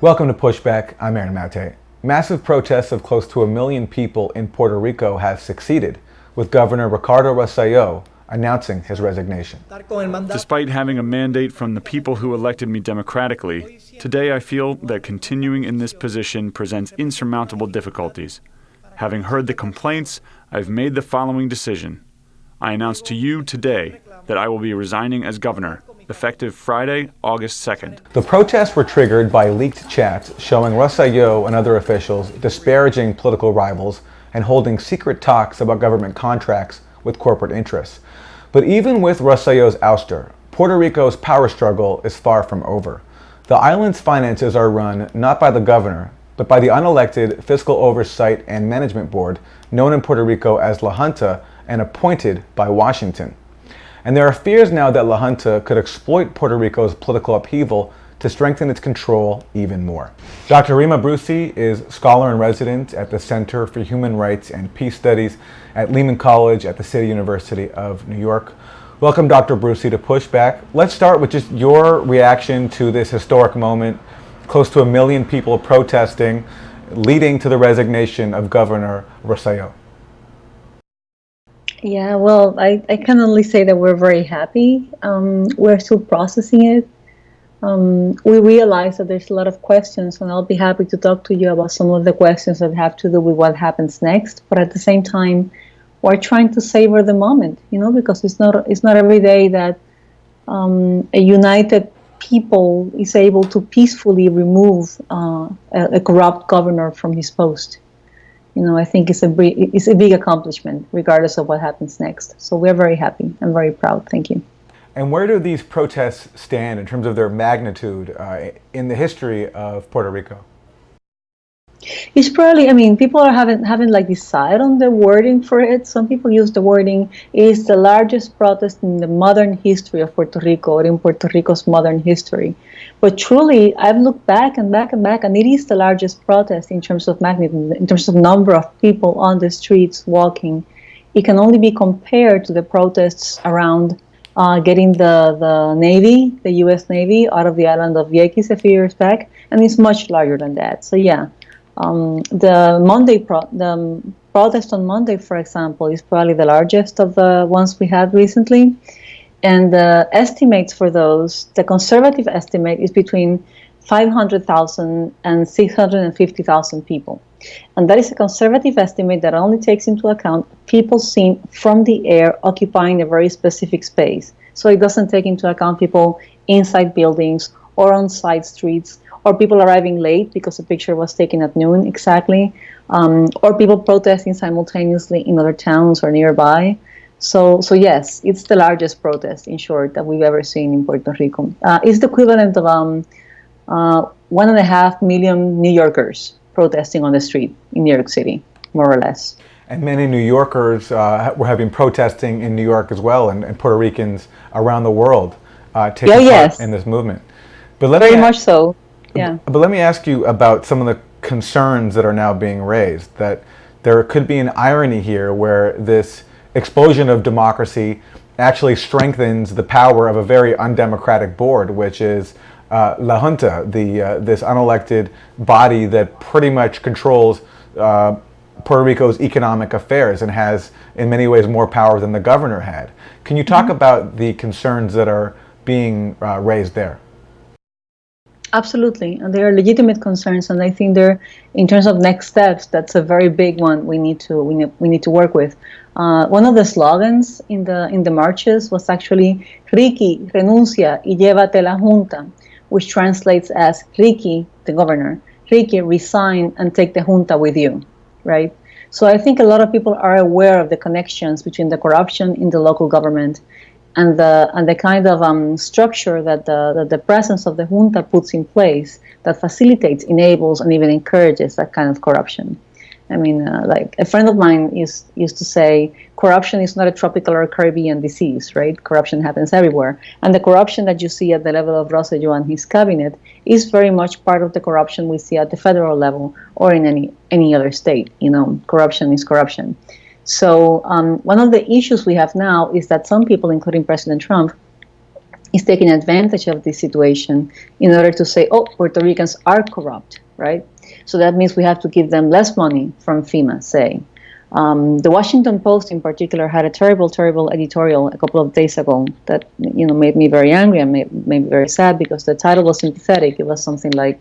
Welcome to Pushback. I'm Aaron Maté. Massive protests of close to 1 million people in Puerto Rico have succeeded, with Governor Ricardo Rosello announcing his resignation. Despite having a mandate from the people who elected me democratically, today I feel that continuing in this position presents insurmountable difficulties. Having heard the complaints, I've made the following decision. I announce to you today that I will be resigning as governor, effective Friday, August 2nd. The protests were triggered by leaked chats showing Rosello and other officials disparaging political rivals and holding secret talks about government contracts with corporate interests. But even with Rosello's ouster, Puerto Rico's power struggle is far from over. The island's finances are run not by the governor, but by the unelected Fiscal Oversight and Management Board, known in Puerto Rico as La Junta, and appointed by Washington. And there are fears now that La Junta could exploit Puerto Rico's political upheaval to strengthen its control even more. Dr. Rima Brusi is scholar in residence at the Center for Human Rights and Peace Studies at Lehman College at the City University of New York. Welcome, Dr. Brusi, to Pushback. Let's start with just your reaction to this historic moment. Close to 1 million people protesting, leading to the resignation of Governor Rosello. Yeah, well, I can only say that we're very happy. We're still processing it. We realize that there's a lot of questions, and I'll be happy to talk to you about some of the questions that have to do with what happens next. But at the same time, we're trying to savor the moment, because it's not every day that a united people is able to peacefully remove a corrupt governor from his post. I think it's a big accomplishment, regardless of what happens next. So we're very happy and very proud. Thank you. And where do these protests stand in terms of their magnitude in the history of Puerto Rico? It's probably, people are haven't decided on the wording for it. Some people use the wording, it is the largest protest in the modern history of Puerto Rico, or in Puerto Rico's modern history. But truly, I've looked back and back and back, and it is the largest protest in terms of magnitude, in terms of number of people on the streets walking. It can only be compared to the protests around getting the Navy, the U.S. Navy, out of the island of Vieques a few years back, and it's much larger than that. So yeah. The protest on Monday, for example, is probably the largest of the ones we had recently. And the estimates for those, the conservative estimate is between 500,000 and 650,000 people. And that is a conservative estimate that only takes into account people seen from the air occupying a very specific space. So it doesn't take into account people inside buildings or on side streets, or people arriving late because the picture was taken at noon exactly, or people protesting simultaneously in other towns or nearby. So yes, it's the largest protest, in short, that we've ever seen in Puerto Rico. It's the equivalent of 1.5 million New Yorkers protesting on the street in New York City, more or less. And many New Yorkers have been protesting in New York as well, and Puerto Ricans around the world taking part in this movement. But very much so. Yeah. But let me ask you about some of the concerns that are now being raised, that there could be an irony here where this explosion of democracy actually strengthens the power of a very undemocratic board, which is La Junta, this unelected body that pretty much controls Puerto Rico's economic affairs and has, in many ways, more power than the governor had. Can you talk about the concerns that are being raised there? Absolutely, and they are legitimate concerns, and I think they're, in terms of next steps, that's a very big one we need to work with. One of the slogans in the marches was actually "Ricky, renuncia y llévate la Junta," which translates as "Ricky, the governor, Ricky, resign and take the Junta with you," right? So I think a lot of people are aware of the connections between the corruption in the local government and the kind of structure that the presence of the junta puts in place that facilitates, enables, and even encourages that kind of corruption. Like a friend of mine used to say, corruption is not a tropical or Caribbean disease, right? Corruption happens everywhere. And the corruption that you see at the level of Rosello and his cabinet is very much part of the corruption we see at the federal level or in any other state. Corruption is corruption. So one of the issues we have now is that some people, including President Trump, is taking advantage of this situation in order to say, oh, Puerto Ricans are corrupt, right? So that means we have to give them less money from FEMA, say. The Washington Post, in particular, had a terrible, terrible editorial a couple of days ago that made me very angry and made me very sad, because the title was sympathetic. It was something like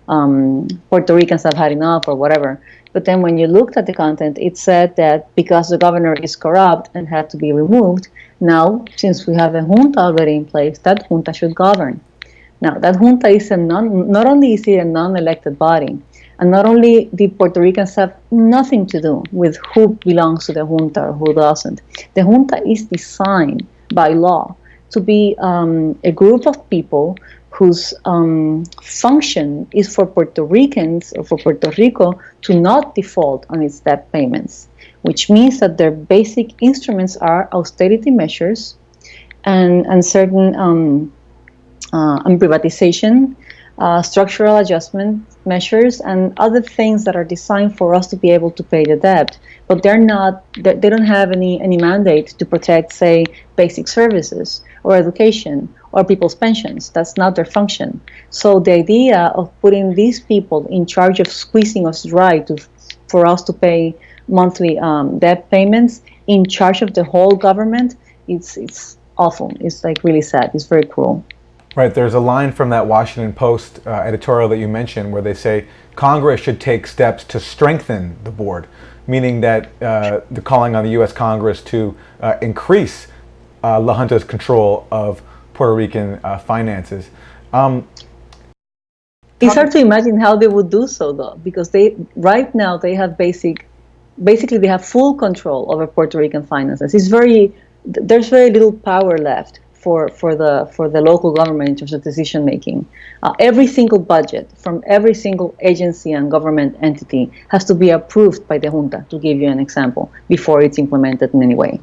Puerto Ricans have had enough or whatever. But then when you looked at the content, it said that because the governor is corrupt and had to be removed, now, since we have a junta already in place, that junta should govern. Now, that junta is not only is it a non-elected body, and not only the Puerto Ricans have nothing to do with who belongs to the junta or who doesn't. The junta is designed by law to be a group of people whose function is for Puerto Ricans or for Puerto Rico to not default on its debt payments, which means that their basic instruments are austerity measures and certain privatization, structural adjustment measures, and other things that are designed for us to be able to pay the debt. But they don't have any mandate to protect, say, basic services or education or people's pensions. That's not their function. So the idea of putting these people in charge of squeezing us dry for us to pay monthly debt payments, in charge of the whole government, it's awful. It's like really sad. It's very cruel. Right, there's a line from that Washington Post editorial that you mentioned where they say Congress should take steps to strengthen the board, meaning that they're calling on the U.S. Congress to increase La Junta's control of Puerto Rican finances. It's hard to imagine how they would do so, though, because right now they have basically they have full control over Puerto Rican finances. There's very little power left for the local government in terms of decision making. Every single budget from every single agency and government entity has to be approved by the junta, to give you an example, before it's implemented in any way.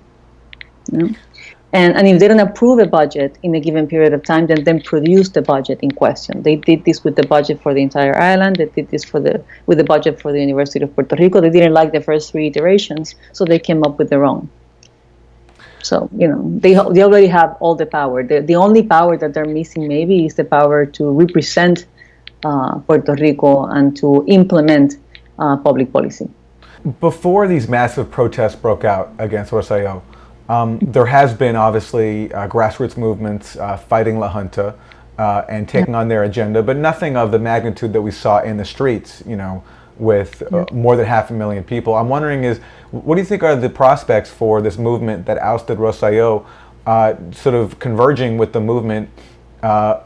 And if they don't approve a budget in a given period of time, then produce the budget in question. They did this with the budget for the entire island. They did this with the budget for the University of Puerto Rico. They didn't like the first 3 iterations, so they came up with their own. So, they already have all the power. The only power that they're missing maybe is the power to represent Puerto Rico and to implement public policy. Before these massive protests broke out against Rosello, there has been obviously grassroots movements fighting La Junta and taking on their agenda, but nothing of the magnitude that we saw in the streets, with more than 500,000 people. I'm wondering what do you think are the prospects for this movement that ousted Rosello sort of converging with the movement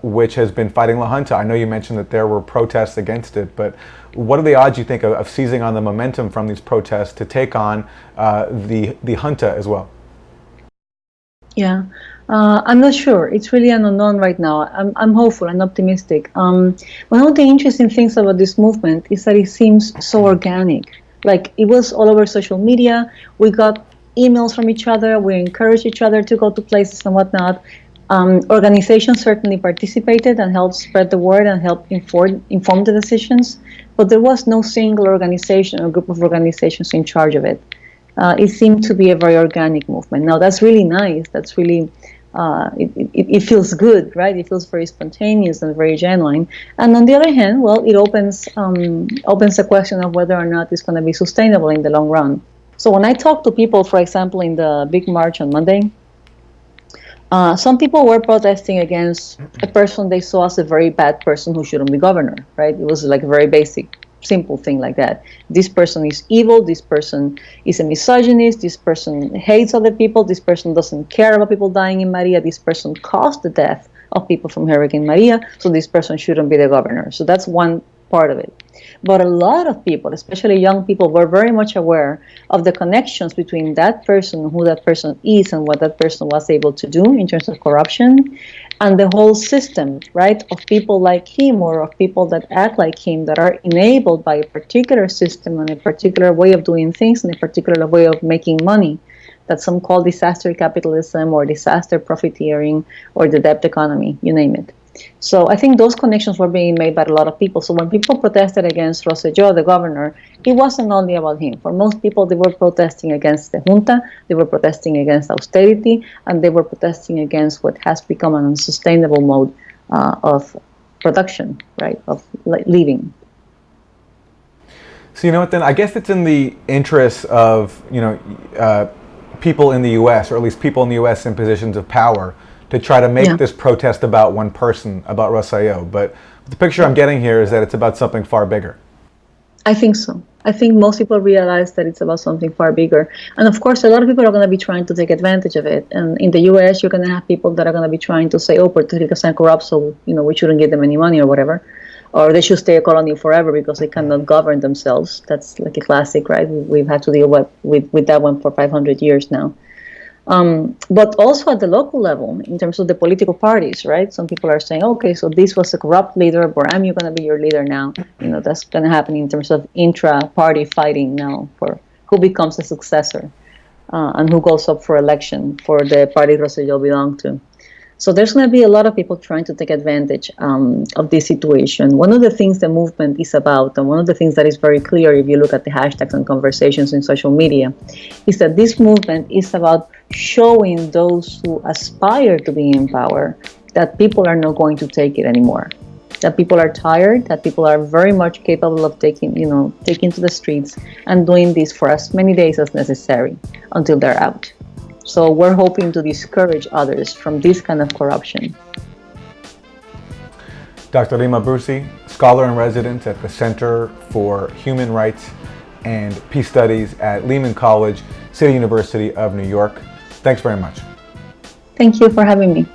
which has been fighting La Junta? I know you mentioned that there were protests against it, but what are the odds, you think, of seizing on the momentum from these protests to take on the junta as well? Yeah, I'm not sure. It's really an unknown right now. I'm hopeful and optimistic. One of the interesting things about this movement is that it seems so organic. Like, it was all over social media. We got emails from each other. We encouraged each other to go to places and whatnot. Organizations certainly participated and helped spread the word and helped inform the decisions. But there was no single organization or group of organizations in charge of it. It seemed to be a very organic movement. Now, that's really nice. That's really, it feels good, right? It feels very spontaneous and very genuine. And on the other hand, well, it opens the question of whether or not it's going to be sustainable in the long run. So when I talk to people, for example, in the big march on Monday, some people were protesting against a person they saw as a very bad person who shouldn't be governor, right? It was like a very basic, simple thing like that. This person is evil, this person is a misogynist, this person hates other people, this person doesn't care about people dying in Maria, this person caused the death of people from Hurricane Maria, so this person shouldn't be the governor. So that's one part of it. But a lot of people, especially young people, were very much aware of the connections between that person, who that person is, and what that person was able to do in terms of corruption, and the whole system, right, of people like him or of people that act like him that are enabled by a particular system and a particular way of doing things and a particular way of making money that some call disaster capitalism or disaster profiteering or the debt economy, you name it. So I think those connections were being made by a lot of people. So when people protested against Rosselló, the governor, it wasn't only about him. For most people, they were protesting against the Junta, they were protesting against austerity, and they were protesting against what has become an unsustainable mode of production, right, of living. So you know what? Then I guess it's in the interest of people in the U.S., or at least people in the U.S. in positions of power, to try to make this protest about one person, about Rosselló. But the picture I'm getting here is that it's about something far bigger. I think so. I think most people realize that it's about something far bigger. And of course, a lot of people are going to be trying to take advantage of it. And in the U.S., you're going to have people that are going to be trying to say, oh, Puerto Rico is corrupt, so we shouldn't give them any money or whatever. Or they should stay a colony forever because they cannot govern themselves. That's like a classic, right? We've had to deal with that one for 500 years now. But also at the local level, in terms of the political parties, right? Some people are saying, okay, so this was a corrupt leader, but I'm going to be your leader now. That's going to happen in terms of intra-party fighting now for who becomes the successor and who goes up for election for the party Rosselló belonged to. So there's going to be a lot of people trying to take advantage of this situation. One of the things the movement is about, and one of the things that is very clear if you look at the hashtags and conversations in social media, is that this movement is about showing those who aspire to be in power that people are not going to take it anymore. That people are tired, that people are very much capable of taking to the streets and doing this for as many days as necessary until they're out. So we're hoping to discourage others from this kind of corruption. Dr. Rima Brusi, scholar in residence at the Center for Human Rights and Peace Studies at Lehman College, City University of New York. Thanks very much. Thank you for having me.